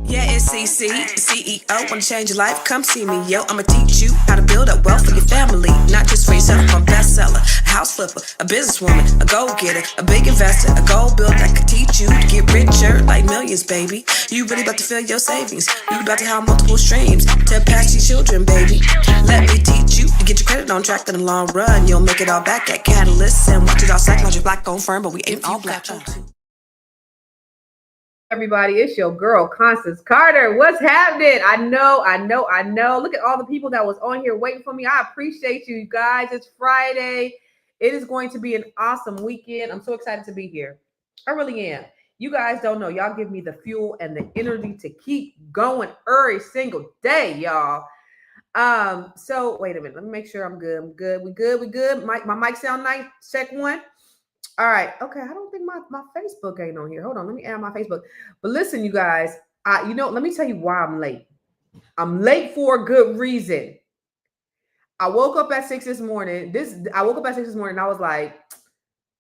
Yeah, it's CC, CEO. Wanna change your life? Come see me, yo. I'ma teach you how to build up wealth for your family, not just for yourself. I'm a bestseller, a house flipper, a businesswoman, a go-getter, a big investor, a gold builder that could teach you to get richer like millions, baby. You really about to fill your savings. You about to have multiple streams to pass your children, baby. Let me teach you to get your credit on track in the long run. You'll make it all back at Catalyst and watch it all psychology black-owned firm, but we ain't all black. Everybody, it's your girl Constance Carter. What's happening? I know. Look at all the people that was on here waiting for me. I appreciate you guys. It's Friday. It is going to be an awesome weekend. I'm so excited to be here. I really am. You guys don't know. Y'all give me the fuel and the energy to keep going every single day, y'all. So wait a minute. Let me make sure I'm good. We good. My mic sound nice. Check one. All right. Okay. I don't think my Facebook ain't on here. Hold on. Let me add my Facebook. But listen, you guys, let me tell you why I'm late. I'm late for a good reason. I woke up at 6 this morning. I woke up at 6 this morning and I was like,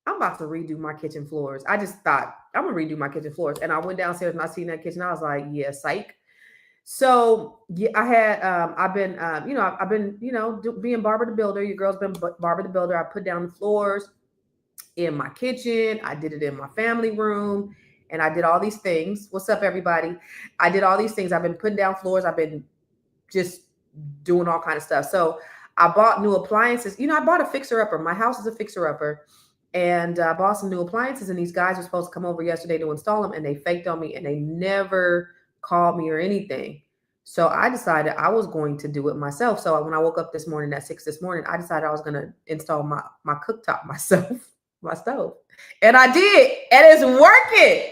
I'm about to redo my kitchen floors. I just thought I'm gonna redo my kitchen floors. And I went downstairs and I seen that kitchen. I was like, yeah, psych. So yeah, I've been being Barbara the Builder. Your girl's been Barbara the Builder. I put down the floors in my kitchen. I did it in my family room, and I did all these things. What's up, everybody? I did all these things. I've been putting down floors. I've been just doing all kind of stuff. So I bought new appliances. I bought a fixer-upper. My house is a fixer-upper, and I bought some new appliances, and these guys were supposed to come over yesterday to install them, and they faked on me, and they never called me or anything. So I decided I was going to do it myself. So when I woke up this morning at 6 this morning, I decided I was going to install my cooktop myself. My stove. And I did. And it's working.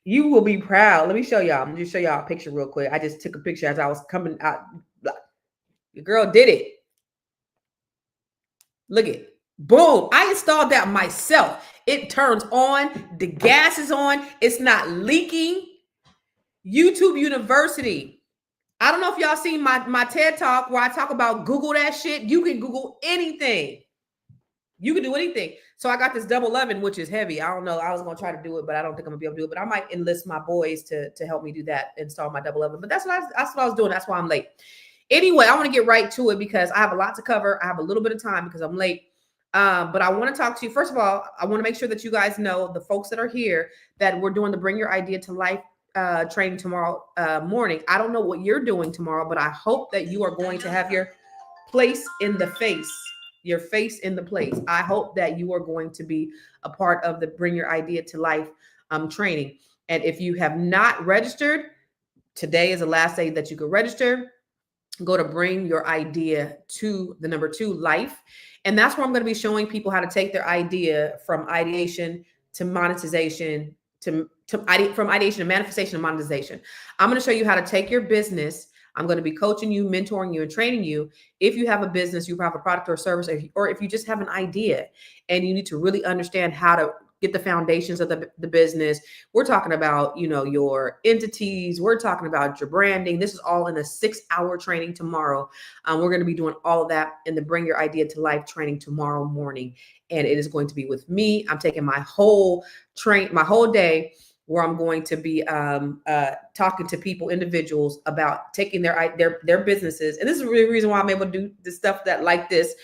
You will be proud. Let me show y'all. I'm going to show y'all a picture real quick. I just took a picture as I was coming out. Your girl did it. Look at it. Boom. I installed that myself. It turns on. The gas is on. It's not leaking. YouTube University. I don't know if y'all seen my TED Talk where I talk about Google that shit. You can Google anything. You can do anything. So I got this double oven, which is heavy. I don't know. I was going to try to do it, but I don't think I'm going to be able to do it. But I might enlist my boys to help me do that, install my double oven. But that's what I was doing. That's why I'm late. Anyway, I want to get right to it because I have a lot to cover. I have a little bit of time because I'm late. But I want to talk to you. First of all, I want to make sure that you guys know, the folks that are here, that we're doing the Bring Your Idea to Life training tomorrow morning. I don't know what you're doing tomorrow, but I hope that you are going to have your place in the face. Your face in the place. I hope that you are going to be a part of the Bring Your Idea to Life training. And if you have not registered, today is the last day that you can register. Go to Bring Your Idea to the number 2 Life. And that's where I'm going to be showing people how to take their idea from ideation to monetization, from ideation to manifestation to monetization. I'm going to show you how to take your business. I'm going to be coaching you, mentoring you, and training you. If you have a business, you have a product or a service, or if you just have an idea and you need to really understand how to get the foundations of the business. We're talking about, your entities. We're talking about your branding. This is all in a 6-hour training tomorrow. We're going to be doing all of that in the Bring Your Idea to Life training tomorrow morning. And it is going to be with me. I'm taking my whole day, where I'm going to be talking to people, individuals, about taking their businesses. And this is really the reason why I'm able to do the stuff like this,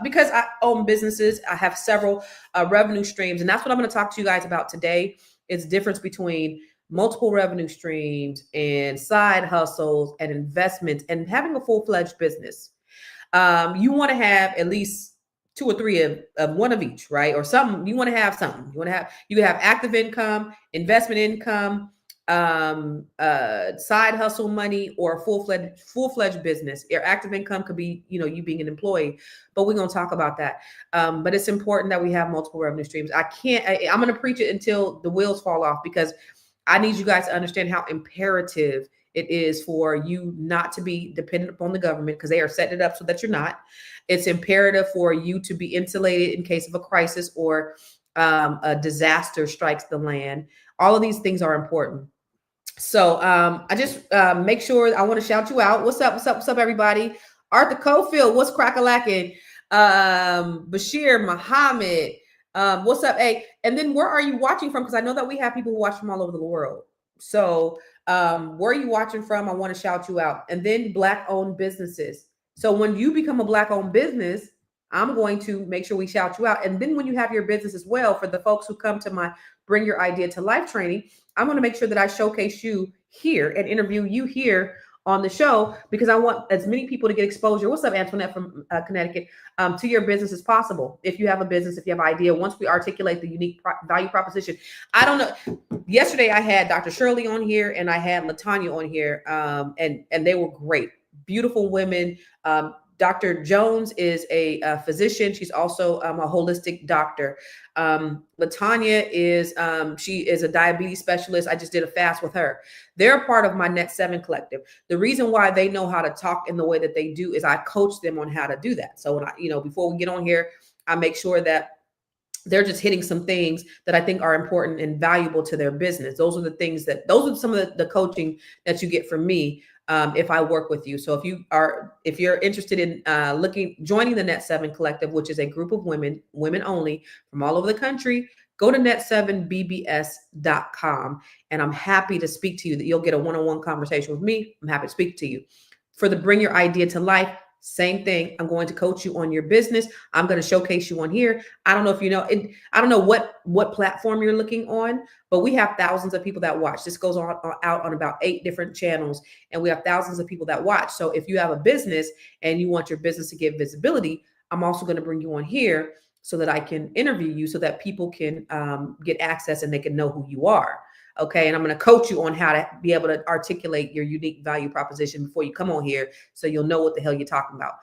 because I own businesses. I have several revenue streams. And that's what I'm going to talk to you guys about today. Is the difference between multiple revenue streams and side hustles and investments and having a full-fledged business. You want to have at least 2 or 3 of one of each, right? Or something. You want to have something. You can have active income, investment income, side hustle money, or a full-fledged business. Your active income could be, you being an employee, but we're going to talk about that. But it's important that we have multiple revenue streams. I'm going to preach it until the wheels fall off, because I need you guys to understand how imperative it is for you not to be dependent upon the government, because they are setting it up so that you're not. It's imperative for you to be insulated in case of a crisis or a disaster strikes the land. All of these things are important. So I just make sure, I want to shout you out. What's up, everybody? Arthur Cofield, what's crack-a-lacking? Bashir Muhammad, what's up? Hey, and then where are you watching from? Because I know that we have people who watch from all over the world. So Where are you watching from? I want to shout you out. And then Black owned businesses. So when you become a Black owned business, I'm going to make sure we shout you out. And then when you have your business as well, for the folks who come to my Bring Your Idea to Life training, I'm going to make sure that I showcase you here and interview you here on the show, because I want as many people to get exposure. What's up, Antoinette from Connecticut? To your business as possible. If you have a business, if you have an idea, once we articulate the unique value proposition. I don't know. Yesterday I had Dr. Shirley on here and I had LaTanya on here, and they were great, beautiful women. Dr. Jones is a physician. She's also a holistic doctor. LaTanya is, she is a diabetes specialist. I just did a fast with her. They're part of my Net 7 collective. The reason why they know how to talk in the way that they do is I coach them on how to do that. So when I, before we get on here, I make sure that they're just hitting some things that I think are important and valuable to their business. Those are some of the coaching that you get from me. If I work with you. So if you're interested in joining the Net 7 Collective, which is a group of women only from all over the country, go to net7bbs.com, and I'm happy to speak to you. That you'll get a one-on-one conversation with me. I'm happy to speak to you. For the Bring Your Idea to Life, same thing. I'm going to coach you on your business. I'm going to showcase you on here. I don't know if you know it. I don't know what platform you're looking on, but we have thousands of people that watch. This goes out on about 8 different channels, and we have thousands of people that watch. So if you have a business and you want your business to get visibility, I'm also going to bring you on here so that I can interview you, so that people can get access and they can know who you are. Okay. And I'm going to coach you on how to be able to articulate your unique value proposition before you come on here, so you'll know what the hell you're talking about.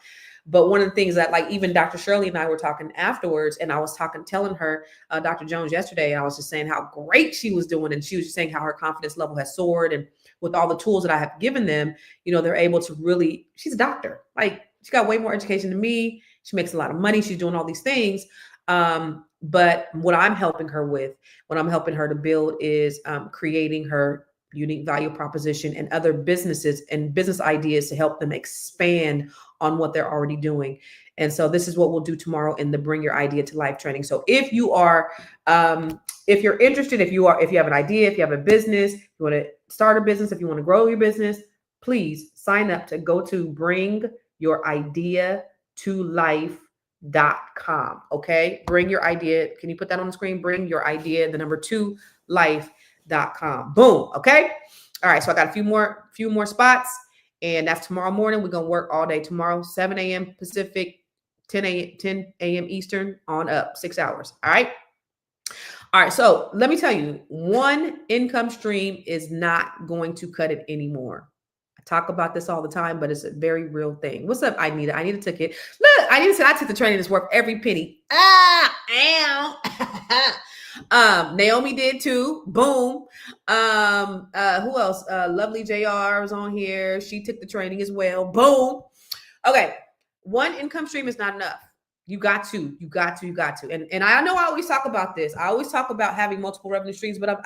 But one of the things that, like, even Dr. Shirley and I were talking afterwards, and I was telling her, Dr. Jones yesterday, I was just saying how great she was doing. And she was just saying how her confidence level has soared. And with all the tools that I have given them, they're able to really, she's a doctor. Like, she got way more education than me. She makes a lot of money. She's doing all these things. But what I'm helping her to build is creating her unique value proposition and other businesses and business ideas to help them expand on what they're already doing. And so this is what we'll do tomorrow in the Bring Your Idea to Life training. So if you are, if you're interested, if you have an idea, if you have a business, you want to start a business, if you want to grow your business, please sign up to go to bringyouridea2life.com. Okay. Bring your idea. Can you put that on the screen? Bring your idea, the number 2 life.com. Boom. Okay. All right. So I got a few more spots, and that's tomorrow morning. We're going to work all day tomorrow, 7 a.m. Pacific, 10 a.m. Eastern on up, 6 hours. All right. All right. So let me tell you, one income stream is not going to cut it anymore. I talk about this all the time, but it's a very real thing. What's up, Anita? Anita took it. Look, Anita said, I took the training. It's worth every penny. Naomi did too. Boom. Who else? Lovely JR was on here. She took the training as well. Boom. Okay. One income stream is not enough. You got to. And I know I always talk about this. I always talk about having multiple revenue streams, but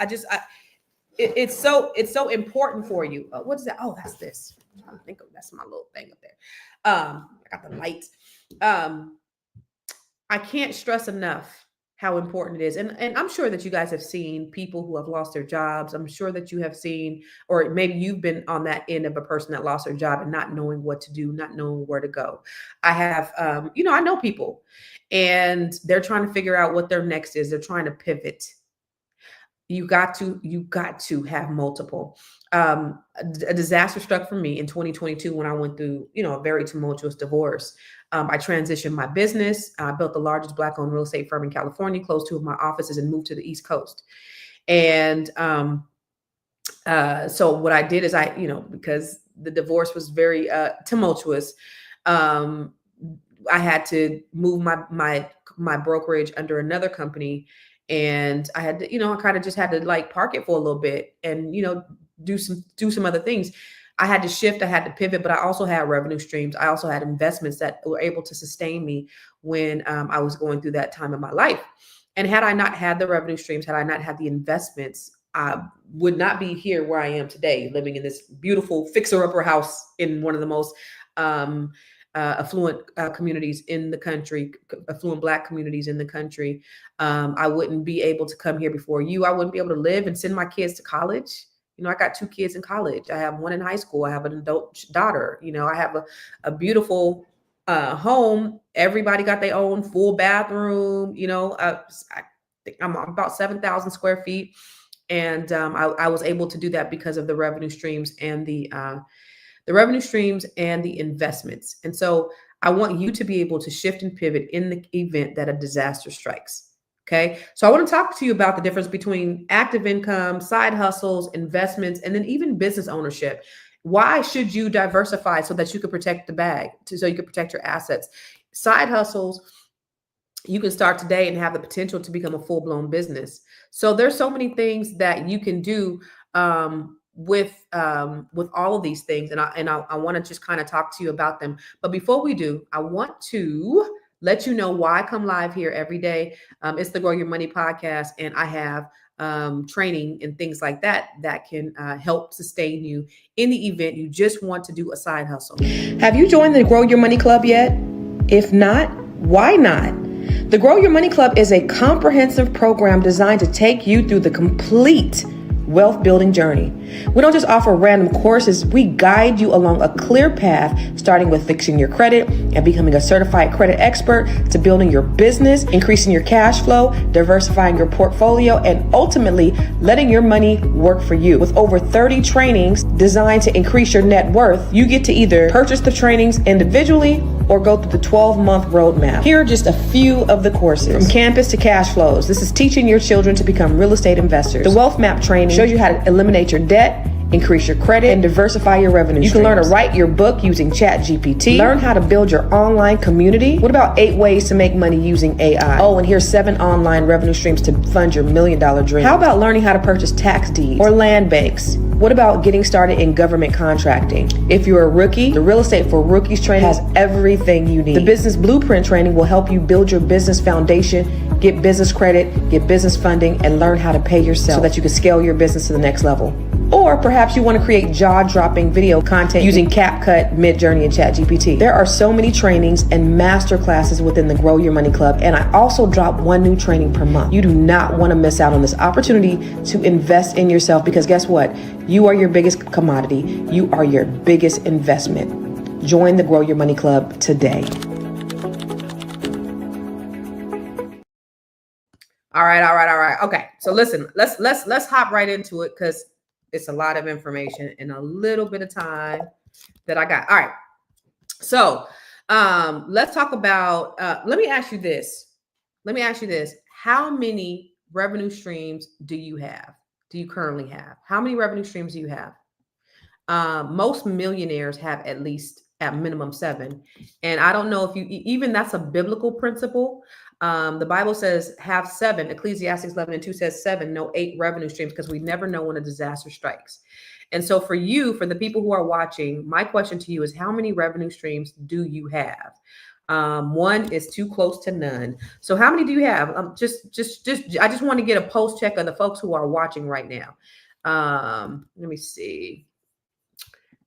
it's so important for you. What is that? Oh, that's this. I'm trying to think of, that's my little thing up there. I got the lights. I can't stress enough how important it is. And I'm sure that you guys have seen people who have lost their jobs. I'm sure that you have seen, or maybe you've been on that end of a person that lost their job and not knowing what to do, not knowing where to go. I have, I know people, and they're trying to figure out what their next is. They're trying to pivot. You got to have multiple. A disaster struck for me in 2022 when I went through, a very tumultuous divorce. I transitioned my business. I built the largest Black-owned real estate firm in California, closed 2 of my offices, and moved to the East Coast. And so what I did is because the divorce was very tumultuous, I had to move my brokerage under another company. And I had to, I kind of just had to park it for a little bit and, do some other things. I had to shift, I had to pivot, but I also had revenue streams. I also had investments that were able to sustain me when I was going through that time in my life. And had I not had the revenue streams, had I not had the investments, I would not be here where I am today, living in this beautiful fixer-upper house in one of the most affluent communities in the country, affluent Black communities in the country. I wouldn't be able to come here before you. I wouldn't be able to live and send my kids to college. I got 2 kids in college. I have one in high school. I have an adult daughter. I have a beautiful home. Everybody got their own full bathroom. I think I'm about 7,000 square feet. And I was able to do that because of the revenue streams and the investments. And so I want you to be able to shift and pivot in the event that a disaster strikes. Okay. So I want to talk to you about the difference between active income, side hustles, investments, and then even business ownership. Why should you diversify so that you can protect the bag, so you can protect your assets? Side hustles, you can start today and have the potential to become a full-blown business. So there's so many things that you can do with all of these things, and I want to just kind of talk to you about them. But before we do, I want to let you know why I come live here every day. It's the Grow Your Money podcast, and I have training and things like that can help sustain you in the event you just want to do a side hustle. Have you joined the Grow Your Money Club yet? If not, why not? The Grow Your Money Club is a comprehensive program designed to take you through the complete wealth building journey. We don't just offer random courses, we guide you along a clear path, starting with fixing your credit and becoming a certified credit expert, to building your business, increasing your cash flow, diversifying your portfolio, and ultimately letting your money work for you. With over 30 trainings designed to increase your net worth, you get to either purchase the trainings individually or go through the 12-month roadmap. Here are just a few of the courses. From campus to cash flows, this is teaching your children to become real estate investors. The wealth map training shows you how to eliminate your debt, increase your credit, and diversify your revenue streams. You can learn to write your book using ChatGPT. Learn how to build your online community. What about 8 ways to make money using AI? Oh, and here's 7 online revenue streams to fund your $1 million dream. How about learning how to purchase tax deeds or land banks? What about getting started in government contracting? If you're a rookie, the Real Estate for Rookies training has everything you need. The Business Blueprint training will help you build your business foundation, get business credit, get business funding, and learn how to pay yourself so that you can scale your business to the next level. Or perhaps you want to create jaw-dropping video content using CapCut, Midjourney, and ChatGPT. There are so many trainings and master classes within the Grow Your Money Club, and I also drop 1 new training per month. You do not want to miss out on this opportunity to invest in yourself, because guess what? You are your biggest commodity. You are your biggest investment. Join the Grow Your Money Club today. All right. Okay, so listen, let's hop right into it, because it's a lot of information in a little bit of time that I got. All right. So let's talk about, let me ask you this. How many revenue streams do you currently have? How many revenue streams do you have? Most millionaires have at minimum 7. And I don't know if even that's a biblical principle. The Bible says have 7. Ecclesiastes 11:2 says 7, no 8 revenue streams, because we never know when a disaster strikes. And so for the people who are watching, my question to you is, how many revenue streams do you have? 1 is too close to none. So how many do you have? I just want to get a pulse check of the folks who are watching right now. Let me see.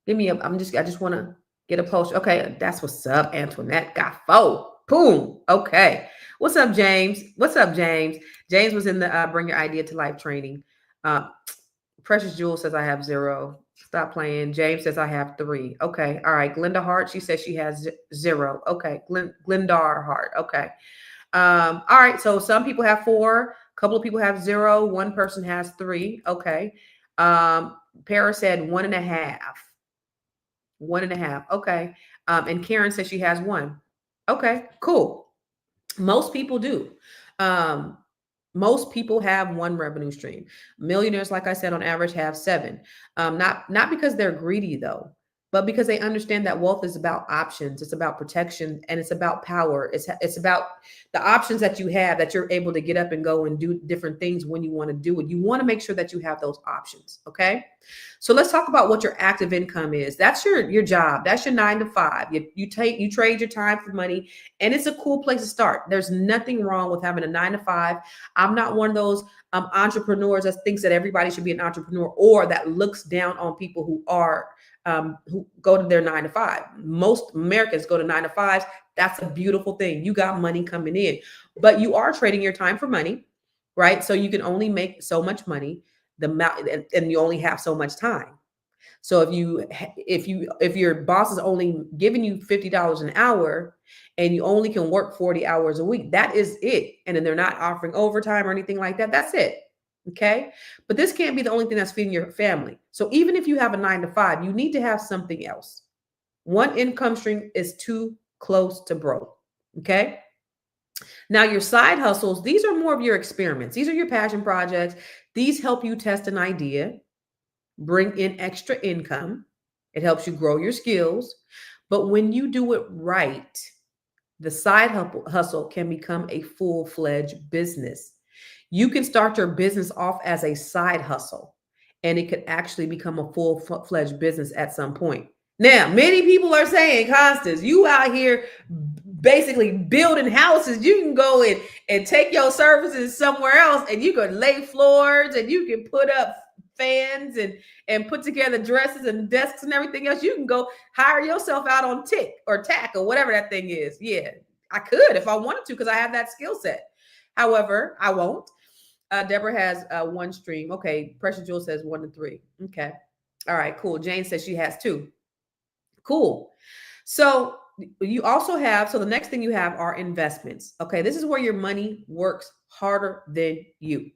I just want to get a pulse. Okay, that's what's up. Antoinette got 4. Boom. Okay. What's up, James? James was in the Bring Your Idea to Life training. Precious Jewel says I have 0. Stop playing. James says I have 3. Okay. All right. Glenda Hart, she says she has 0. Okay. Glendar Hart. Okay. All right. So some people have 4. A couple of people have 0. 1 person has 3. Okay. Paris said 1.5. 1.5. Okay. And Karen says she has 1. Okay, cool. Most people do. Most people have 1 revenue stream. Millionaires, like I said, on average have 7. Not because they're greedy though, but because they understand that wealth is about options. It's about protection, and it's about power. It's about the options that you have, that you're able to get up and go and do different things when you want to do it. You want to make sure that you have those options. Okay. So let's talk about what your active income is. That's your job. That's your 9 to 5. You trade your time for money, and it's a cool place to start. There's nothing wrong with having a 9 to 5. I'm not one of those entrepreneurs that thinks that everybody should be an entrepreneur, or that looks down on people who go to their 9 to 5. Most Americans go to 9 to 5s. That's a beautiful thing. You got money coming in, but you are trading your time for money, right? So you can only make so much money. the amount, and you only have so much time. So if your boss is only giving you $50 an hour and you only can work 40 hours a week, that is it. And then they're not offering overtime or anything like that. That's it. Okay. But this can't be the only thing that's feeding your family. So even if you have a 9 to 5, you need to have something else. One income stream is too close to broke. Okay. Now, your side hustles, these are more of your experiments. These are your passion projects. These help you test an idea, bring in extra income. It helps you grow your skills. But when you do it right, the side hustle can become a full-fledged business. You can start your business off as a side hustle, and it could actually become a full-fledged business at some point. Now, many people are saying, Constance, you out here basically building houses. You can go in and take your services somewhere else, and you can lay floors, and you can put up fans and put together dresses and desks and everything else. You can go hire yourself out on Tick or Tack or whatever that thing is. Yeah, I could if I wanted to, because I have that skill set. However, I won't. Deborah has one stream. Okay. Precious Jewel says 1 to 3. Okay. All right, cool. Jane says she has 2. Cool. So you also have, so the next thing you have are investments. Okay. This is where your money works harder than you.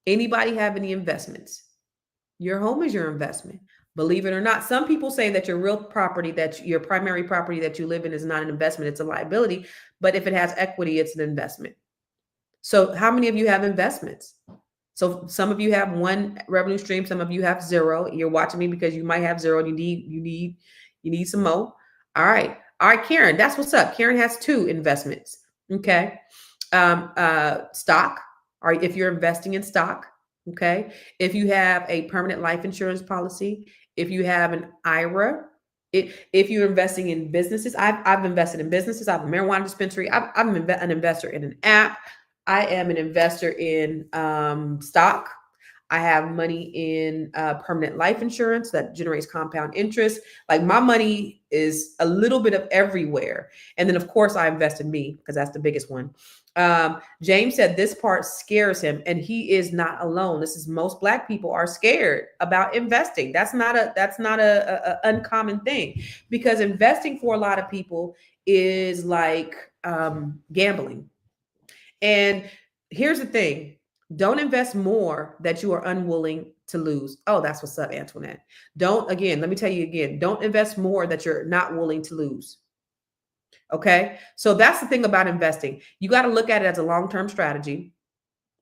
Anybody have any investments? Your home is your investment. Believe it or not, some people say that your real property, that your primary property that you live in is not an investment, it's a liability. But if it has equity, it's an investment. So how many of you have investments? So some of you have 1 revenue stream, some of you have 0. You're watching me because you might have 0 and you need some more. All right, Karen, that's what's up. Karen has 2 investments. Okay. Stock, or if you're investing in stock. Okay. If you have a permanent life insurance policy, if you have an IRA, if you're investing in businesses, I've invested in businesses. I have a marijuana dispensary. I'm an investor in an app. I am an investor in stock. I have money in permanent life insurance that generates compound interest. Like, my money is a little bit of everywhere. And then, of course, I invest in me, because that's the biggest one. James said this part scares him, and he is not alone. This is, most Black people are scared about investing. That's not a uncommon thing, because investing for a lot of people is like gambling. And here's the thing. Don't invest more that you are unwilling to lose. Oh, that's what's up, Antoinette. Let me tell you again, don't invest more that you're not willing to lose. Okay. So that's the thing about investing. You got to look at it as a long-term strategy.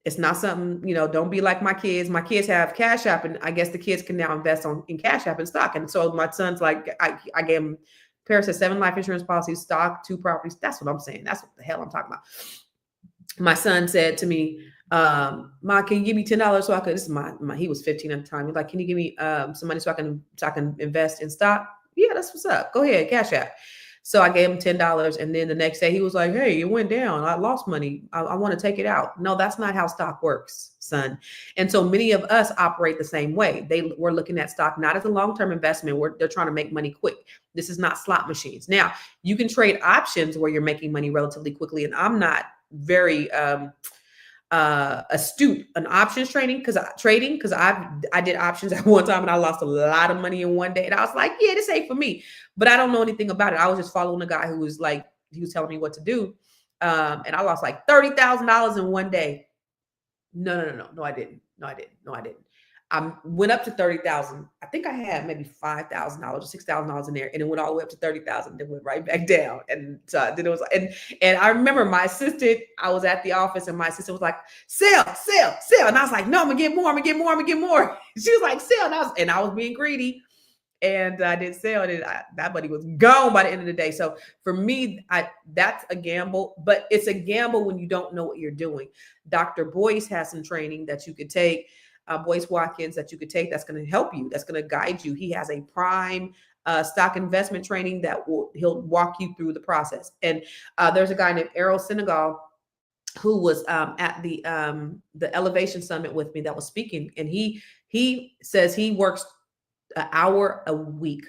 It's not something, don't be like my kids. My kids have Cash App, and I guess the kids can now invest in Cash App and stock. And so my son's like, I gave him, Paris says 7 life insurance policies, stock, 2 properties. That's what I'm saying. That's what the hell I'm talking about. My son said to me, Ma, can you give me $10 so I could, this is he was 15 at the time. He's like, can you give me some money so I can invest in stock? Yeah, that's what's up. Go ahead, Cash App. So I gave him $10. And then the next day he was like, hey, it went down. I lost money. I want to take it out. No, that's not how stock works, son. And so many of us operate the same way. We're looking at stock not as a long-term investment. They're trying to make money quick. This is not slot machines. Now, you can trade options where you're making money relatively quickly. And I'm not very astute on options trading, because I did options at one time and I lost a lot of money in one day, and I was like, yeah, this ain't for me. But I don't know anything about it. I was just following a guy who was like, he was telling me what to do, and I lost like $30,000 in one day. No, I didn't. I went up to 30,000. I think I had maybe $5,000 or $6,000 in there, and it went all the way up to 30,000. Then went right back down. And so then it was, and I remember my assistant. I was at the office, and my assistant was like, "Sell," and I was like, "No, I'm gonna get more. She was like, "Sell," and I was being greedy, and I didn't sell it. That money was gone by the end of the day. So for me, that's a gamble, but it's a gamble when you don't know what you're doing. Dr. Boyce has some training that you could take. Boyce Watkins, that you could take, that's going to help you, that's going to guide you. He has a prime stock investment training that he'll walk you through the process. And there's a guy named Errol Senegal who was at the Elevation Summit with me that was speaking, and he says he works an hour a week,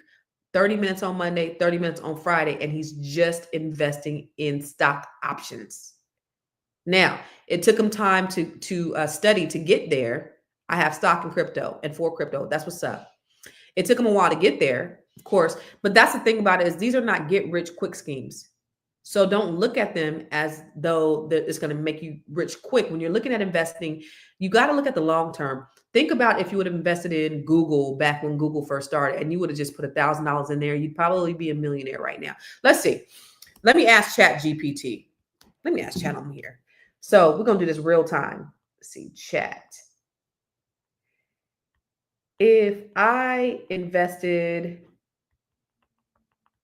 30 minutes on Monday, 30 minutes on Friday, and he's just investing in stock options. Now, it took him time to study to get there. I have stock in crypto and for crypto. That's what's up. It took them a while to get there, of course. But that's the thing about it is these are not get rich quick schemes. So don't look at them as though that it's going to make you rich quick. When you're looking at investing, you got to look at the long term. Think about if you would have invested in Google back when Google first started and you would have just put $1,000 in there, you'd probably be a millionaire right now. Let's see. Let me ask Chat GPT. Let me ask Chat on here. So we're going to do this real time. Let's see, Chat. If I invested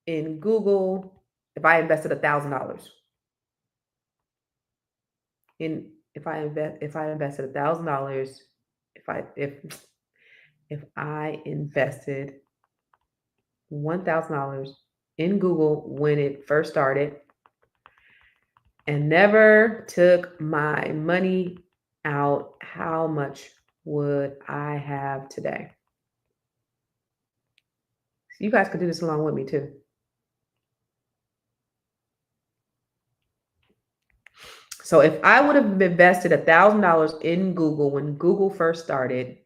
in Google, if I invested $1,000 in, if I invested $1,000, if I invested $1,000 in Google when it first started and never took my money out, how much would I have today? So you guys could do this along with me too. So if I would have invested $1,000 in Google when Google first started,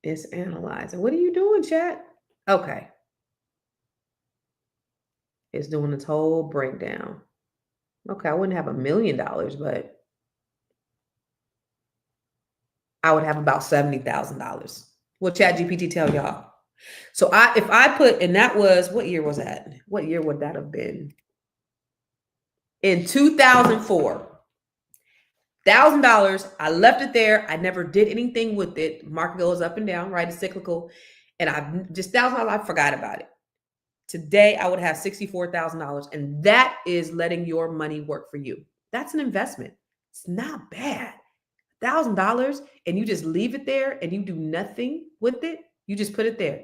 it's analyzing. What are you doing, chat? Okay. It's doing its whole breakdown. Okay, I wouldn't have $1 million, but I would have about $70,000. What ChatGPT tell y'all? So if I put, and that was, what year was that? What year would that have been? In 2004. $1,000. I left it there. I never did anything with it. Market goes up and down, right? It's cyclical. And I just $1,000, I forgot about it. Today, I would have $64,000. And that is letting your money work for you. That's an investment. It's not bad. $1,000 and you just leave it there and you do nothing with it. You just put it there.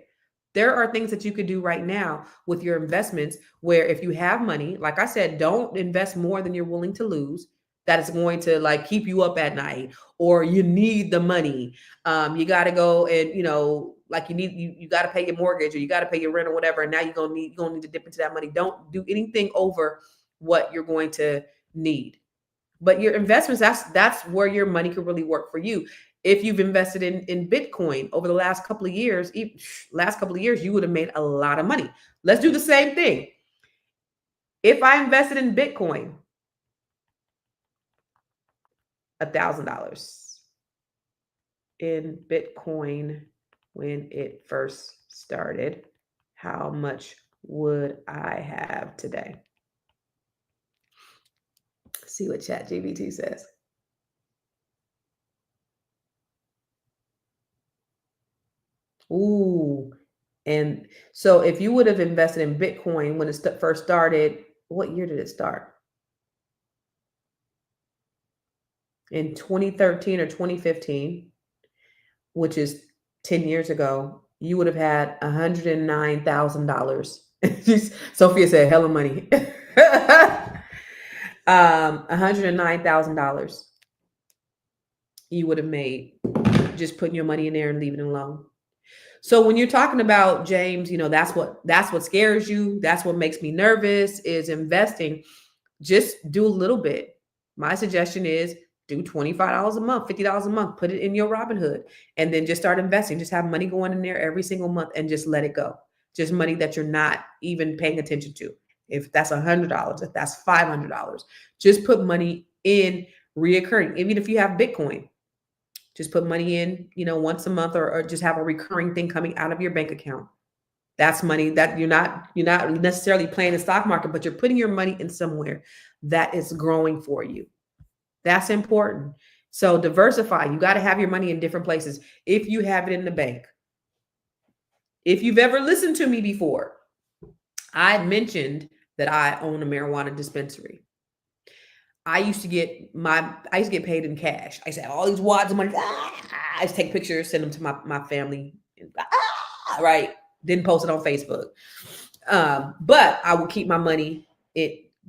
There are things that you could do right now with your investments where if you have money, like I said, don't invest more than you're willing to lose. That is going to like keep you up at night, or you need the money. You got to go and, like you got to pay your mortgage or you got to pay your rent or whatever. And now you're going to need to dip into that money. Don't do anything over what you're going to need. But your investments, that's where your money could really work for you. If you've invested in Bitcoin over the last couple of years, you would have made a lot of money. Let's do the same thing. If I invested in Bitcoin, $1,000 in Bitcoin when it first started, how much would I have today? See what ChatGPT says. Ooh. And so if you would have invested in Bitcoin when it first started, what year did it start? In 2013 or 2015, which is 10 years ago, you would have had $109,000. Sophia said, hella money. $109,000 you would have made just putting your money in there and leaving it alone. So when you're talking about, James, that's what scares you. That's what makes me nervous is investing. Just do a little bit. My suggestion is do $25 a month, $50 a month, put it in your Robinhood, and then just start investing. Just have money going in there every single month and just let it go. Just money that you're not even paying attention to. If that's $100, if that's $500, just put money in reoccurring. Even if you have Bitcoin, just put money in, once a month or just have a recurring thing coming out of your bank account. That's money that you're not necessarily playing the stock market, but you're putting your money in somewhere that is growing for you. That's important. So diversify. You got to have your money in different places. If you have it in the bank, if you've ever listened to me before, I mentioned that I own a marijuana dispensary. I used to get paid in cash. I used to have all these wads of money. I used to take pictures, send them to my family. Right. Didn't post it on Facebook. But I would keep my money.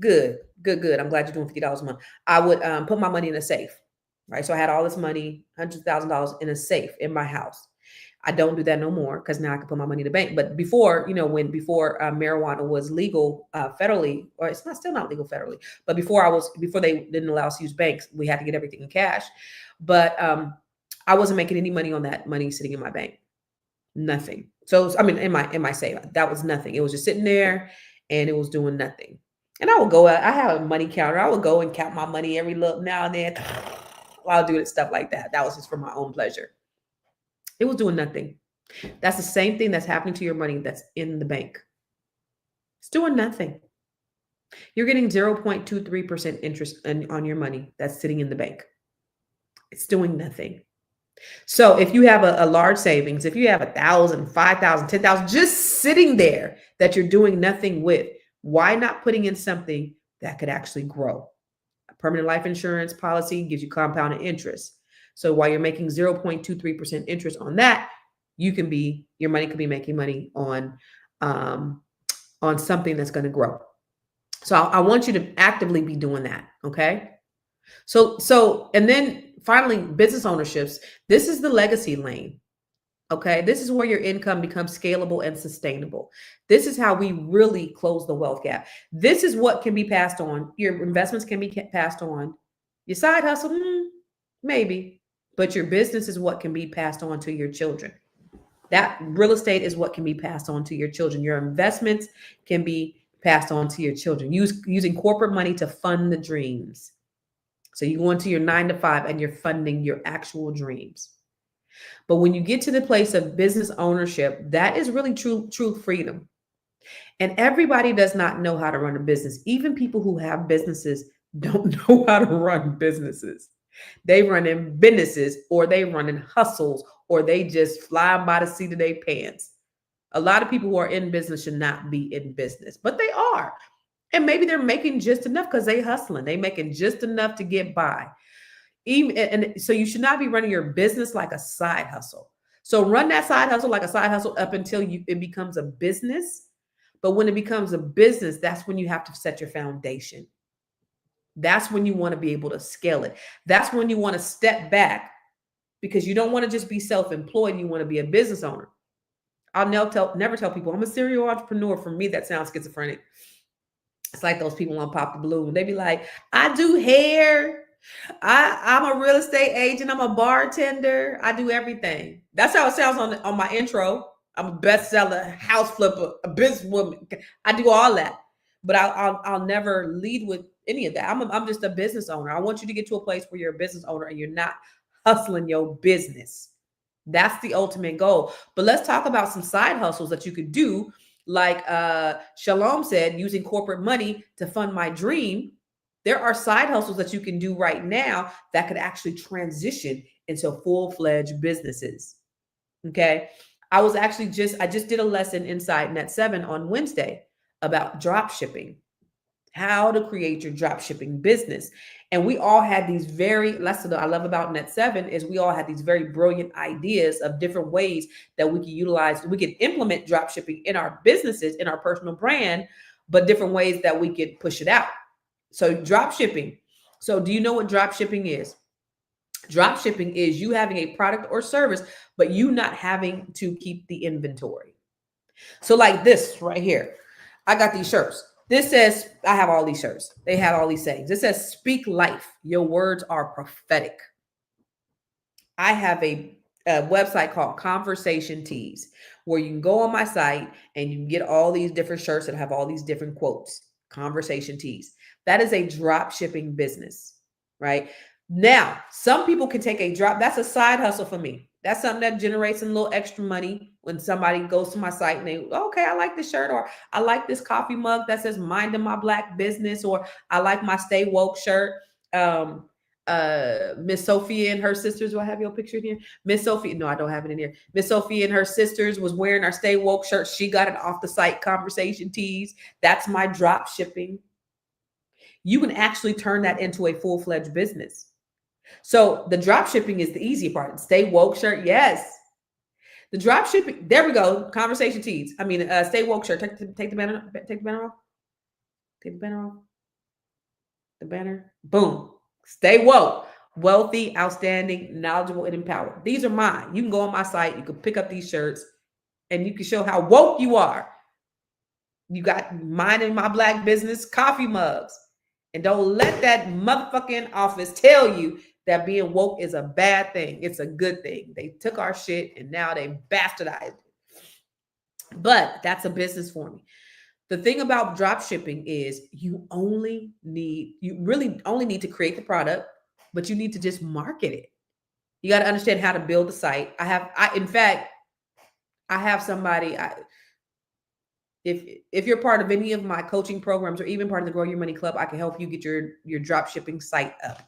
Good. I'm glad you're doing $50 a month. I would put my money in a safe. Right. So I had all this money, $100,000 in a safe in my house. I don't do that no more because now I can put my money in the bank. But before, before marijuana was legal federally, or it's not still not legal federally, but before they didn't allow us to use banks, we had to get everything in cash. But I wasn't making any money on that money sitting in my bank. Nothing. So I mean, in my save, that was nothing. It was just sitting there, and it was doing nothing. And I would go out. I have a money counter. I would go and count my money every little now and then. I'll do it stuff like that. That was just for my own pleasure. It was doing nothing. That's the same thing that's happening to your money that's in the bank. It's doing nothing. You're getting 0.23% interest on your money that's sitting in the bank. It's doing nothing. So if you have a large savings, if you have 1,000, 5,000, 10,000, just sitting there that you're doing nothing with, why not putting in something that could actually grow? A permanent life insurance policy gives you compounded interest. So while you're making 0.23% interest on that, your money could be making money on something that's going to grow. So I want you to actively be doing that. Okay. So, and then finally, business ownerships. This is the legacy lane. Okay. This is where your income becomes scalable and sustainable. This is how we really close the wealth gap. This is what can be passed on. Your investments can be passed on. Your side hustle, maybe, but your business is what can be passed on to your children. That real estate is what can be passed on to your children. Your investments can be passed on to your children. Using corporate money to fund the dreams. So you go into your 9 to 5 and you're funding your actual dreams. But when you get to the place of business ownership, that is really true freedom. And everybody does not know how to run a business. Even people who have businesses don't know how to run businesses. They run in businesses, or they run in hustles, or they just fly by the seat of their pants. A lot of people who are in business should not be in business, but they are. And maybe they're making just enough because they hustling. They making just enough to get by. And so you should not be running your business like a side hustle. So run that side hustle like a side hustle up until it becomes a business. But when it becomes a business, that's when you have to set your foundation. That's when you want to be able to scale it. That's when you want to step back, because you don't want to just be self-employed. You want to be a business owner. I'll never tell people I'm a serial entrepreneur. For me, that sounds schizophrenic. It's like those people on Pop the Balloon. They be like, I do hair. I'm a real estate agent. I'm a bartender. I do everything. That's how it sounds on my intro. I'm a bestseller, house flipper, a businesswoman. I do all that. But I'll never lead with any of that. I'm just a business owner. I want you to get to a place where you're a business owner and you're not hustling your business. That's the ultimate goal. But let's talk about some side hustles that you could do. Like Shalom said, using corporate money to fund my dream. There are side hustles that you can do right now that could actually transition into full-fledged businesses. Okay. I just did a lesson inside Net 7 on Wednesday about drop shipping, how to create your drop shipping business. And we all had these that's what I love about Net 7 is we all had these very brilliant ideas of different ways that we can utilize, we can implement drop shipping in our businesses, in our personal brand, but different ways that we could push it out. So drop shipping. So do you know what drop shipping is? Drop shipping is you having a product or service, but you not having to keep the inventory. So like this right here, I got these shirts. This says, I have all these shirts. They have all these sayings. It says, speak life. Your words are prophetic. I have a website called Conversation Tees, where you can go on my site and you can get all these different shirts that have all these different quotes. Conversation Tees. That is a drop shipping business, right? Now, some people can take a drop. That's a side hustle for me. That's something that generates a little extra money when somebody goes to my site and they, okay, I like this shirt, or I like this coffee mug that says minding my black business, or I like my Stay Woke shirt. Miss Sophia and her sisters, do I have your picture in here? Miss Sophia, no, I don't have it in here. Miss Sophia and her sisters was wearing our Stay Woke shirt. She got it off the site, Conversation Tees. That's my drop shipping. You can actually turn that into a full-fledged business. So the drop shipping is the easy part. Stay Woke shirt, yes. The drop shipping, there we go. Conversation Tees. I mean, Stay Woke shirt. Take the banner off. Take the banner off. Take the banner off. The banner. Boom. Stay woke. wealthy, outstanding, knowledgeable, and empowered. These are mine. You can go on my site, you can pick up these shirts, and you can show how woke you are. You got mine in my black business coffee mugs. And don't let that motherfucking office tell you that being woke is a bad thing. It's a good thing. They took our shit and now they bastardized it. But that's a business for me. The thing about drop shipping is you really only need to create the product, but you need to just market it. You got to understand how to build the site. In fact, I have somebody, if you're part of any of my coaching programs or even part of the Grow Your Money Club, I can help you get your drop shipping site up.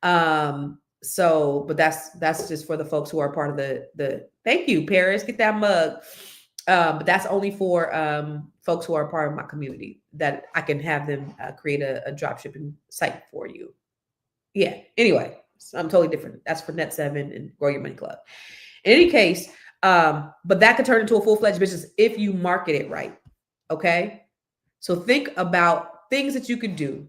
But that's just for the folks who are part of the thank you, Paris, get that mug. But that's only for folks who are part of my community that I can have them create a drop shipping site for you. Yeah. Anyway, I'm totally different. That's for Net 7 and Grow Your Money Club. In any case, but that could turn into a full-fledged business if you market it right. Okay. So think about things that you could do.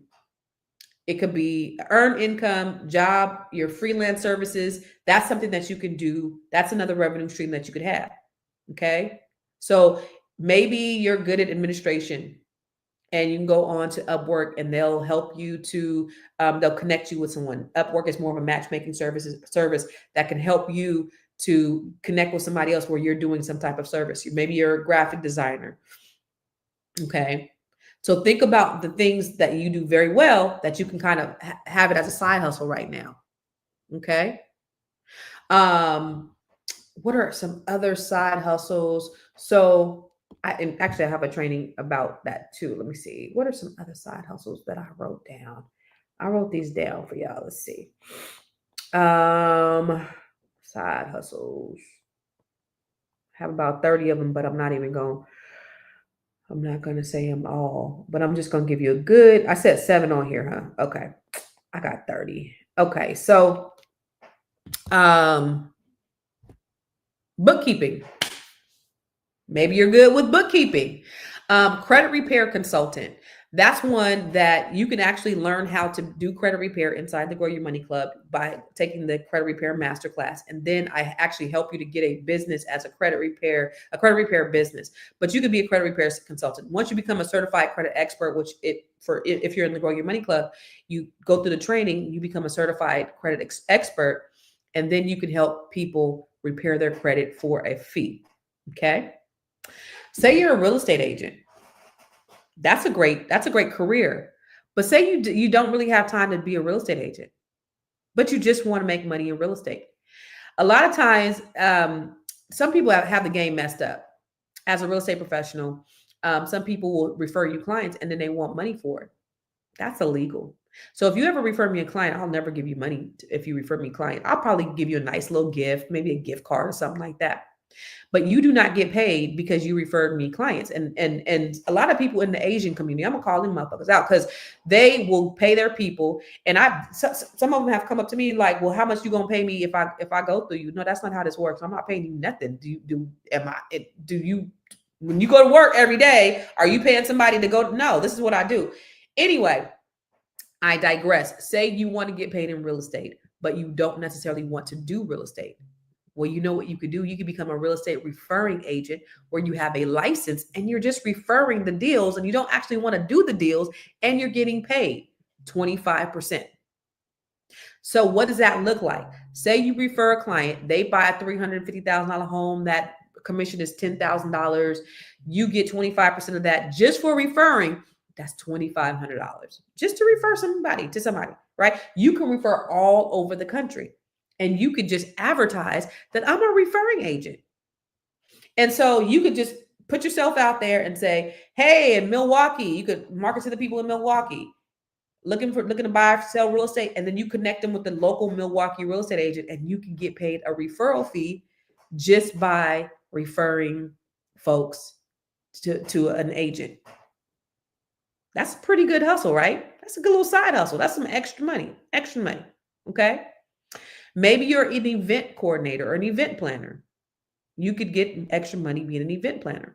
It could be earn income, job, your freelance services. That's something that you can do. That's another revenue stream that you could have. Okay. So maybe you're good at administration and you can go on to Upwork and they'll help you to, they'll connect you with someone. Upwork is more of a matchmaking service that can help you to connect with somebody else where you're doing some type of service. Maybe you're a graphic designer. Okay. So think about the things that you do very well that you can kind of have it as a side hustle right now. Okay. What are some other side hustles? So I have a training about that too. Let me see. What are some other side hustles that I wrote down? I wrote these down for y'all. Let's see. Side hustles. I have about 30 of them, but I'm not going to say them all, but I'm just going to give you I said 7 on here, huh? Okay. I got 30. Okay. So, bookkeeping. Maybe you're good with bookkeeping. Credit repair consultant. That's one that you can actually learn how to do credit repair inside the Grow Your Money Club by taking the credit repair masterclass. And then I actually help you to get a business as a credit repair business. But you could be a credit repair consultant. Once you become a certified credit expert, if you're in the Grow Your Money Club, you go through the training, you become a certified credit expert, and then you can help people repair their credit for a fee. Okay. Say you're a real estate agent. That's a great career. But say you don't really have time to be a real estate agent, but you just want to make money in real estate. A lot of times, some people have the game messed up. As a real estate professional, some people will refer you clients and then they want money for it. That's illegal. So if you ever refer me a client, I'll never give you money. If you refer me a client, I'll probably give you a nice little gift, maybe a gift card or something like that. But you do not get paid because you referred me clients. And a lot of people in the Asian community, I'm gonna call them motherfuckers out because they will pay their people. And some of them have come up to me like, well, how much you gonna pay me if I go through you? No, that's not how this works. I'm not paying you nothing. When you go to work every day, are you paying somebody to go? No, this is what I do. Anyway, I digress. Say you want to get paid in real estate, but you don't necessarily want to do real estate. Well, you know what you could do? You could become a real estate referring agent where you have a license and you're just referring the deals and you don't actually want to do the deals and you're getting paid 25%. So what does that look like? Say you refer a client, they buy a $350,000 home, that commission is $10,000. You get 25% of that just for referring. That's $2,500 just to refer somebody to somebody, right? You can refer all over the country. And you could just advertise that I'm a referring agent. And so you could just put yourself out there and say, hey, in Milwaukee, you could market to the people in Milwaukee looking to buy or sell real estate. And then you connect them with the local Milwaukee real estate agent and you can get paid a referral fee just by referring folks to an agent. That's a pretty good hustle, right? That's a good little side hustle. That's some extra money. Okay. Maybe you're an event coordinator or an event planner. You could get extra money being an event planner.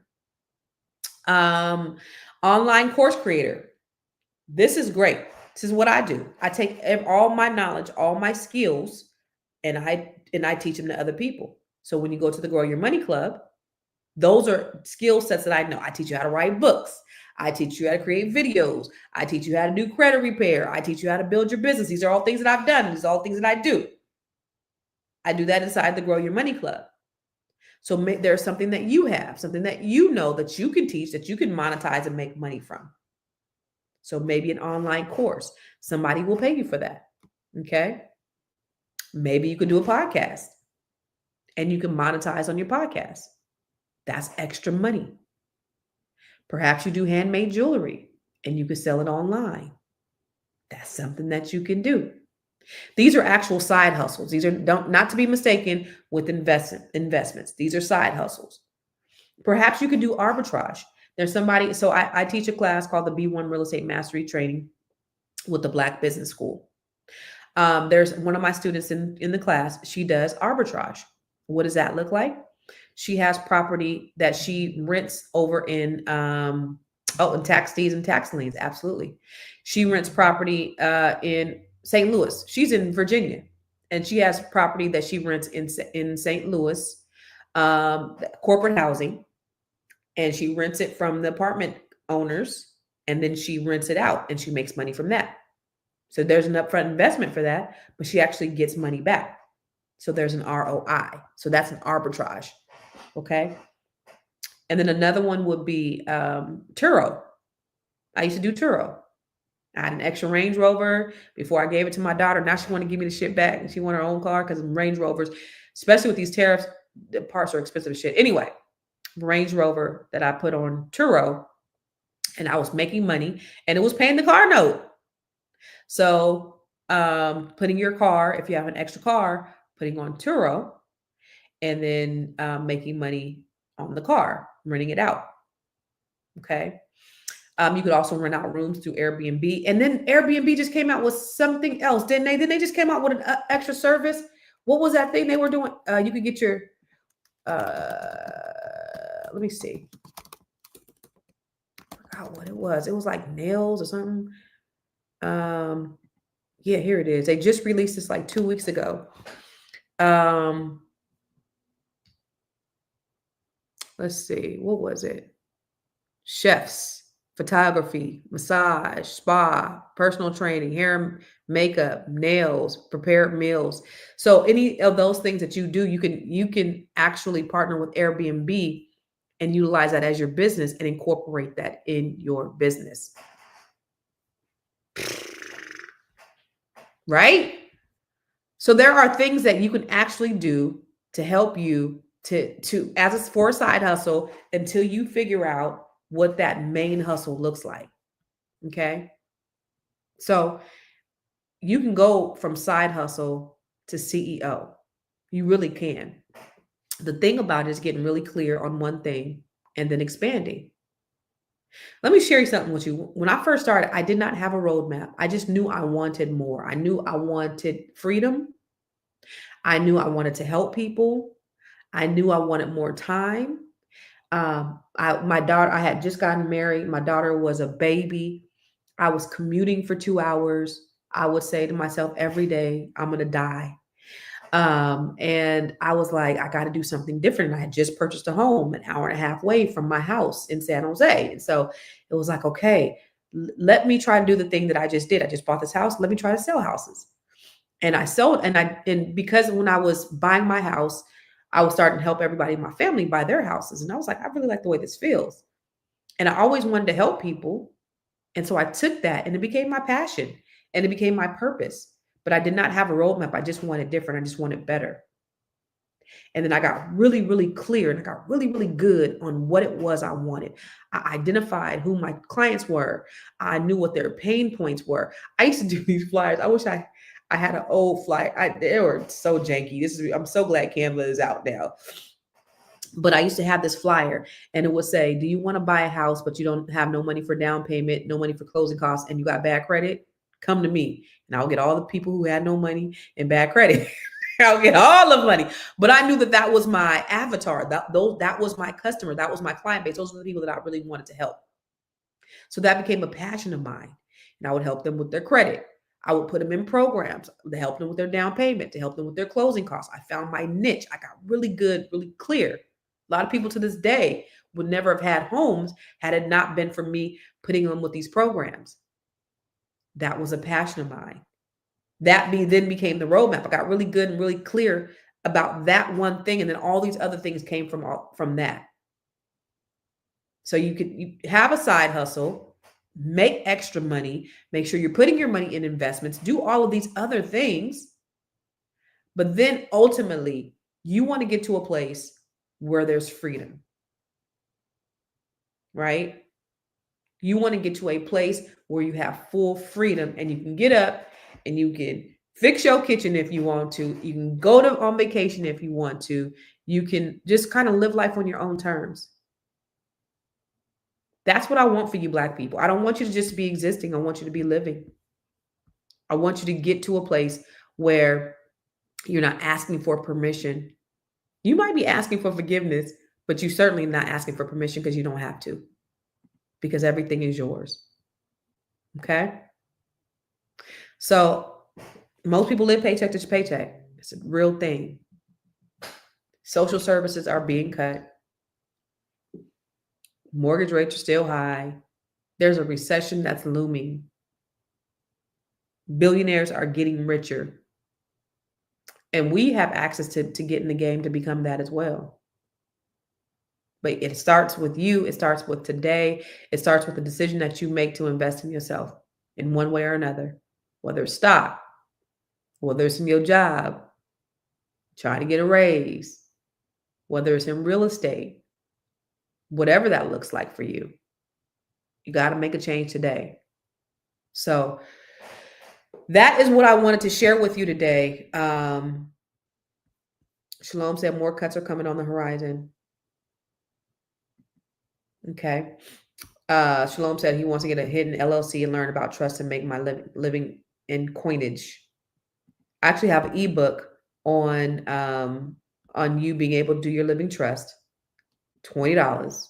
Online course creator. This is great. This is what I do. I take all my knowledge, all my skills, and I teach them to other people. So when you go to the Grow Your Money Club, those are skill sets that I know. I teach you how to write books. I teach you how to create videos. I teach you how to do credit repair. I teach you how to build your business. These are all things that I've done. These are all things that I do. I do that inside the Grow Your Money Club. So there's something that you have, something that you know that you can teach, that you can monetize and make money from. So maybe an online course. Somebody will pay you for that. Okay. Maybe you can do a podcast and you can monetize on your podcast. That's extra money. Perhaps you do handmade jewelry and you can sell it online. That's something that you can do. These are actual side hustles. These are not to be mistaken with investments. These are side hustles. Perhaps you could do arbitrage. There's somebody, so I teach a class called the B1 Real Estate Mastery Training with the Black Business School. There's one of my students in the class. She does arbitrage. What does that look like? She has property that she rents over in in tax deeds and tax liens. Absolutely. She rents property in St. Louis. She's in Virginia, and she has property that she rents in St. Louis, corporate housing, and she rents it from the apartment owners, and then she rents it out, and she makes money from that. So there's an upfront investment for that, but she actually gets money back. So there's an ROI. So that's an arbitrage. Okay. And then another one would be Turo. I used to do Turo. I had an extra Range Rover before I gave it to my daughter. Now she wanted to give me the shit back, and she wanted her own car because Range Rovers, especially with these tariffs, the parts are expensive as shit. Anyway, Range Rover that I put on Turo, and I was making money, and it was paying the car note. So putting your car, if you have an extra car, putting on Turo, and then making money on the car, renting it out. Okay. You could also rent out rooms through Airbnb. And then Airbnb just came out with something else, didn't they? Then they just came out with an extra service. What was that thing they were doing? You could get your, let me see. I forgot what it was. It was like nails or something. Yeah, here it is. They just released this like 2 weeks ago. Let's see. What was it? Chefs. Photography, massage, spa, personal training, hair, makeup, nails, prepared meals. So any of those things that you do, you can actually partner with Airbnb and utilize that as your business and incorporate that in your business. Right? So there are things that you can actually do to help you for a side hustle until you figure out what that main hustle looks like. Okay. So you can go from side hustle to CEO. You really can. The thing about it is getting really clear on one thing and then expanding. Let me share something with you. When I first started, I did not have a roadmap. I just knew I wanted more. I knew I wanted freedom. I knew I wanted to help people. I knew I wanted more time. My daughter, I had just gotten married. My daughter was a baby. I was commuting for 2 hours. I would say to myself every day, I'm going to die. And I was like, I got to do something different. I had just purchased a home an hour and a half away from my house in San Jose. And so it was like, okay, let me try to do the thing that I just did. I just bought this house. Let me try to sell houses. And I sold, and because when I was buying my house, I was starting to help everybody in my family buy their houses. And I was like, I really like the way this feels. And I always wanted to help people. And so I took that and it became my passion and it became my purpose. But I did not have a roadmap. I just wanted different. I just wanted better. And then I got really, really clear and I got really, really good on what it was I wanted. I identified who my clients were. I knew what their pain points were. I used to do these flyers. I wish I had an old flyer. They were so janky. I'm so glad Canva is out now. But I used to have this flyer and it would say, do you want to buy a house, but you don't have no money for down payment, no money for closing costs, and you got bad credit? Come to me and I'll get all the people who had no money and bad credit. I'll get all the money. But I knew that was my avatar. That was my customer. That was my client base. Those were the people that I really wanted to help. So that became a passion of mine. and I would help them with their credit. I would put them in programs to help them with their down payment, to help them with their closing costs. I found my niche. I got really good, really clear. A lot of people to this day would never have had homes had it not been for me putting them with these programs. That was a passion of mine. That then became the roadmap. I got really good and really clear about that one thing, and then all these other things came from that. So you have a side hustle, make extra money, make sure you're putting your money in investments, do all of these other things, but then ultimately you want to get to a place where there's freedom, right? You want to get to a place where you have full freedom and you can get up and you can fix your kitchen if you want to. You can go on vacation if you want to. You can just kind of live life on your own terms. That's what I want for you, Black people. I don't want you to just be existing. I want you to be living. I want you to get to a place where you're not asking for permission. You might be asking for forgiveness, but you're certainly not asking for permission because you don't have to, because everything is yours. Okay? So most people live paycheck to paycheck. It's a real thing. Social services are being cut. Mortgage rates are still high. There's a recession that's looming. Billionaires are getting richer. And we have access to get in the game to become that as well. But it starts with you. It starts with today. It starts with the decision that you make to invest in yourself in one way or another, whether it's stock, whether it's in your job, trying to get a raise, whether it's in real estate, whatever that looks like for you. You got to make a change today. So that is what I wanted to share with you today. Shalom said more cuts are coming on the horizon. Okay. Shalom said he wants to get a hidden LLC and learn about trust and make my living in coinage. I actually have an ebook on you being able to do your living trust. $20.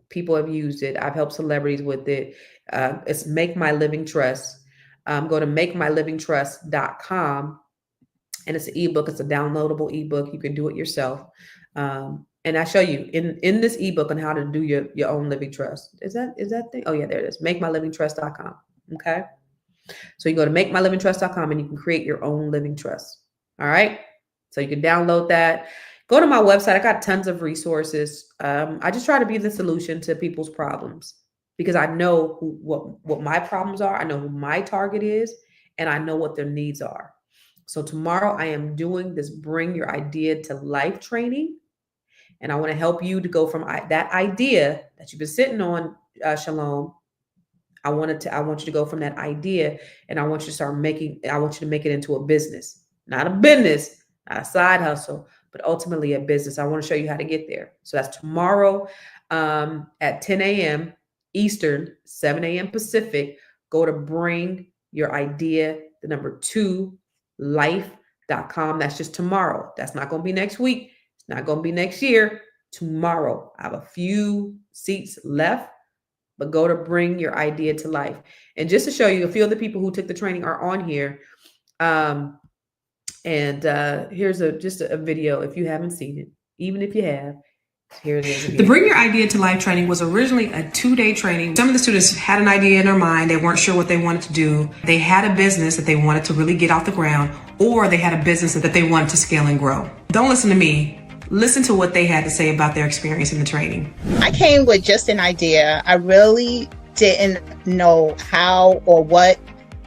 People have used it. I've helped celebrities with it. It's Make My Living Trust. Go to makemylivingtrust.com, and it's an ebook. It's a downloadable ebook. You can do it yourself. And I show you in this ebook on how to do your own living trust. Is that thing? Oh yeah, there it is. Makemylivingtrust.com. Okay. So you go to makemylivingtrust.com and you can create your own living trust. All right. So you can download that. Go to my website. I got tons of resources. I just try to be the solution to people's problems because I know what my problems are. I know who my target is, and I know what their needs are. So tomorrow I am doing this Bring Your Idea to Life training. And I want to help you to go from that idea that you've been sitting on, Shalom. I want you to go from that idea, and I want you to make it into a business, not a business, not a side hustle, but ultimately a business. I want to show you how to get there. So that's tomorrow at 10 a.m. Eastern, 7 a.m. Pacific. Go to Bring Your Idea, the number 2, life.com. That's just tomorrow. That's not going to be next week. It's not going to be next year. Tomorrow. I have a few seats left, but go to Bring Your Idea to Life. And just to show you, a few of the people who took the training are on here. Here's just a video if you haven't seen it. Even if you have, here it is. The Bring Your Idea to Life training was originally a 2-day training. Some of the students had an idea in their mind. They weren't sure what they wanted to do. They had a business that they wanted to really get off the ground, or they had a business that they wanted to scale and grow. Don't listen to me. Listen to what they had to say about their experience in the training. I came with just an idea. I really didn't know how or what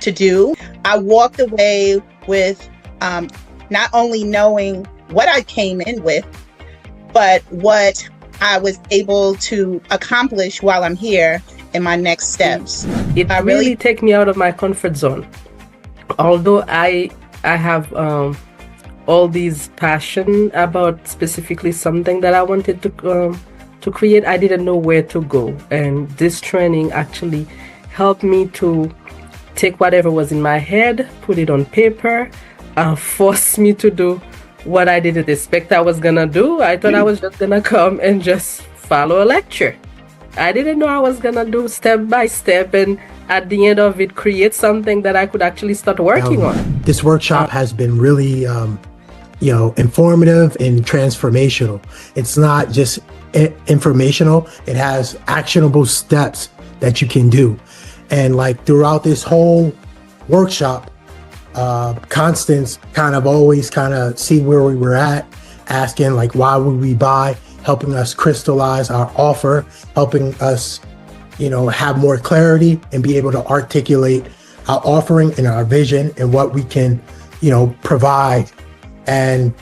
to do. I walked away with not only knowing what I came in with, but what I was able to accomplish while I'm here in my next steps. It really take me out of my comfort zone. Although I have all these passion about specifically something that I wanted to create, I didn't know where to go. And this training actually helped me to take whatever was in my head, put it on paper, forced me to do what I didn't expect I was gonna do. I thought I was just gonna come and just follow a lecture. I didn't know I was gonna do step by step and at the end of it create something that I could actually start working on. This workshop has been really, informative and transformational. It's not just informational, it has actionable steps that you can do. And like throughout this whole workshop, Constance kind of always kind of see where we were at, asking like, why would we buy, helping us crystallize our offer, helping us, have more clarity and be able to articulate our offering and our vision and what we can, provide. And,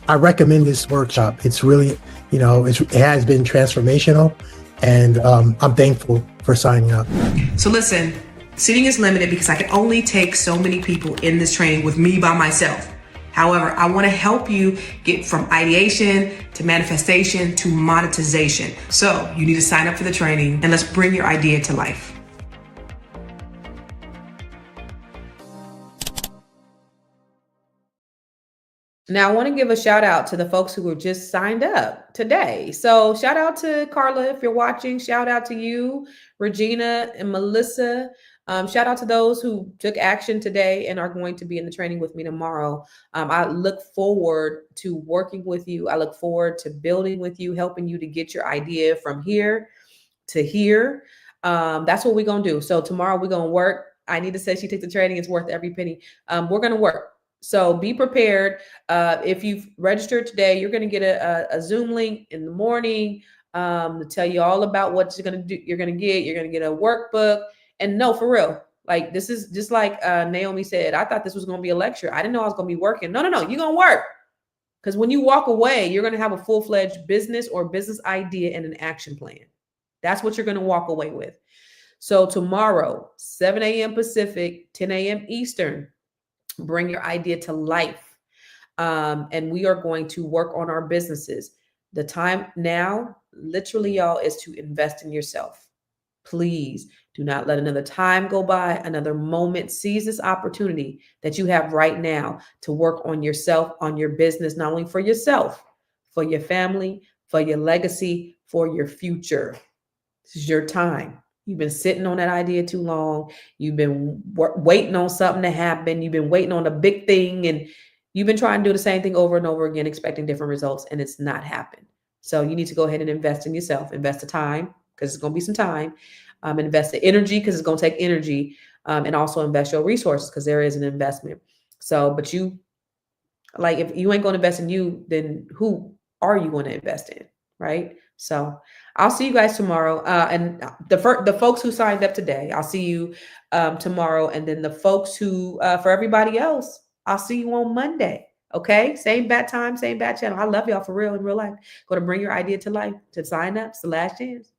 I recommend this workshop. It's really, it has been transformational, and I'm thankful for signing up. So listen, seating is limited because I can only take so many people in this training with me by myself. However, I want to help you get from ideation to manifestation to monetization. So you need to sign up for the training, and let's bring your idea to life. Now, I want to give a shout out to the folks who were just signed up today. So shout out to Carla, if you're watching, shout out to you, Regina and Melissa. Shout out to those who took action today and are going to be in the training with me tomorrow. I look forward to working with you. I look forward to building with you, helping you to get your idea from here to here. That's what we're going to do. So tomorrow we're going to work. Anita says she takes the training. It's worth every penny. We're going to work. So be prepared. If you've registered today, you're going to get a Zoom link in the morning to tell you all about what you're going to do. You're going to get a workbook. And no, for real, like this is just like Naomi said, I thought this was going to be a lecture. I didn't know I was going to be working. No, you're going to work. Because when you walk away, you're going to have a full-fledged business or business idea and an action plan. That's what you're going to walk away with. So tomorrow, 7 a.m. Pacific, 10 a.m. Eastern, bring your idea to life. And we are going to work on our businesses. The time now, literally, y'all, is to invest in yourself. Please do not let another time go by, another moment. Seize this opportunity that you have right now to work on yourself, on your business, not only for yourself, for your family, for your legacy, for your future. This is your time. You've been sitting on that idea too long. You've been waiting on something to happen. You've been waiting on a big thing, and you've been trying to do the same thing over and over again, expecting different results, and it's not happened. So you need to go ahead and invest in yourself. Invest the time, because it's going to be some time. Invest the energy, because it's going to take energy, and also invest your resources, because there is an investment. So, but you, like, if you ain't going to invest in you, then who are you going to invest in, right? So I'll see you guys tomorrow. And the folks who signed up today, I'll see you tomorrow. And then the folks who, for everybody else, I'll see you on Monday. Okay. Same bat time, same bat channel. I love y'all for real in real life. Go to bring your idea to life. To sign up, it's the last chance.